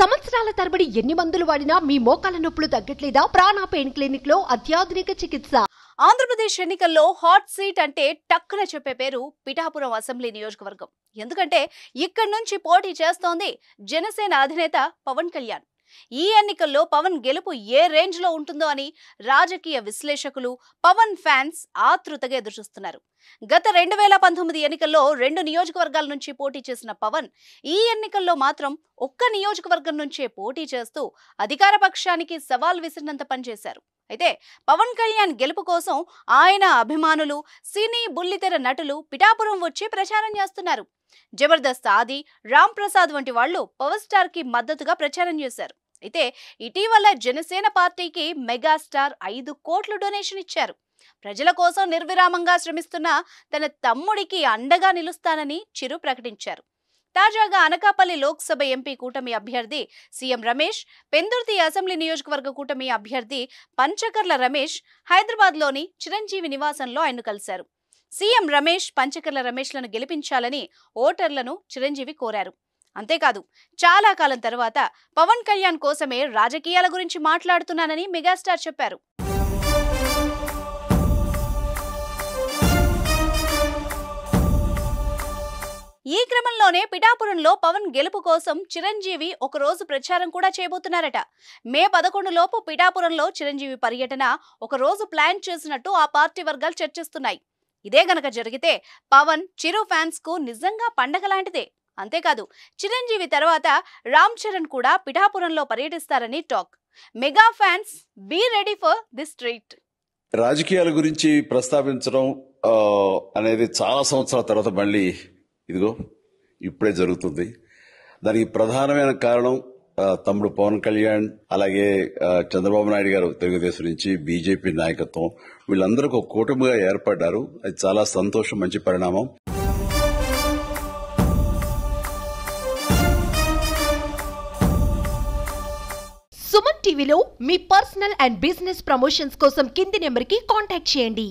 సంవత్సరాల తరబడి ఎన్ని మందులు వాడినా మీ మోకాల నొప్పులు తగ్గట్లేదా? ప్రాణ పెయిన్ క్లినిక్ లో అత్యాధునిక చికిత్స. ఆంధ్రప్రదేశ్ ఎన్నికల్లో హాట్ సీట్ అంటే టక్కున చెప్పే పేరు పిఠాపురం అసెంబ్లీ నియోజకవర్గం. ఎందుకంటే ఇక్కడి నుంచి పోటీ చేస్తోంది జనసేన అధినేత పవన్ కళ్యాణ్. ఈ ఎన్నికల్లో పవన్ గెలుపు ఏ రేంజ్ లో ఉంటుందో అని రాజకీయ విశ్లేషకులు, పవన్ ఫ్యాన్స్ ఆతృతగా ఎదురుచూస్తున్నారు. గత 2019 ఎన్నికల్లో 2 నియోజకవర్గాల నుంచి పోటీ చేసిన పవన్ ఈ ఎన్నికల్లో మాత్రం ఒక్క నియోజకవర్గం నుంచే పోటీ చేస్తూ అధికార పక్షానికి సవాల్ విసిరినంత పనిచేశారు. అయితే పవన్ కళ్యాణ్ గెలుపు కోసం ఆయన అభిమానులు, సినీ బుల్లితెర నటులు పిఠాపురం వచ్చి ప్రచారం చేస్తున్నారు. జబర్దస్త్ ఆది, రామ్ ప్రసాద్ వంటి వాళ్లు పవర్ స్టార్ కి మద్దతుగా ప్రచారం చేశారు. అయితే ఇటీవల జనసేన పార్టీకి మెగాస్టార్ 5 కోట్ల డొనేషన్ ఇచ్చారు. ప్రజల కోసం నిర్విరామంగా శ్రమిస్తున్న తన తమ్ముడికి అండగా నిలుస్తానని చిరు ప్రకటించారు. తాజాగా అనకాపల్లి లోక్సభ ఎంపీ కూటమి అభ్యర్థి సీఎం రమేష్, పెందుర్తి అసెంబ్లీ నియోజకవర్గ కూటమి అభ్యర్థి పంచకర్ల రమేష్ హైదరాబాద్లోని చిరంజీవి నివాసంలో ఆయన్ను కలిశారు. సీఎం రమేష్, పంచకర్ల రమేష్లను గెలిపించాలని ఓటర్లను చిరంజీవి కోరారు. అంతేకాదు, చాలా కాలం తర్వాత పవన్ కళ్యాణ్ కోసమే రాజకీయాల గురించి మాట్లాడుతున్నానని మెగాస్టార్ చెప్పారు. ఈ క్రమంలోనే పిఠాపురంలో పవన్ గెలుపు కోసం చిరంజీవి ఒకరోజు ప్రచారం కూడా చేయబోతున్నారట. మే 11 లోపు పిఠాపురంలో చిరంజీవి పర్యటన ఒకరోజు ప్లాన్ చేసినట్టు ఆ పార్టీ వర్గాలు చర్చిస్తున్నాయి. ఇదే గనక జరిగితే పవన్, చిరు ఫ్యాన్స్ కు నిజంగా పండగ లాంటిదే. అంతేకాదు, చిరంజీవి తర్వాత రామ్ చరణ్ కూడా పిఠాపురంలో పర్యటిస్తారని talk. Mega fans be ready for this treat. రాజకీయాల గురించి ప్రస్తావించడం అనేది చాలా సంవత్సరాల తర్వాత మళ్ళీ ఇదిగో ఇప్పుడే జరుగుతుంది. దానికి ప్రధానమైన కారణం తమ్ముడు పవన్ కళ్యాణ్, అలాగే చంద్రబాబు నాయుడు గారు తెలుగుదేశం నుంచి, బీజేపీ నాయకత్వం, వీళ్ళందరూ ఒక కూటమిగా ఏర్పడ్డారు. అది చాలా సంతోషం, మంచి పరిణామం. సుమన్ టీవీలో మీ పర్సనల్ అండ్ బిజినెస్ ప్రమోషన్స్ కోసం కింది నెంబర్కి కాంటాక్ట్ చేయండి.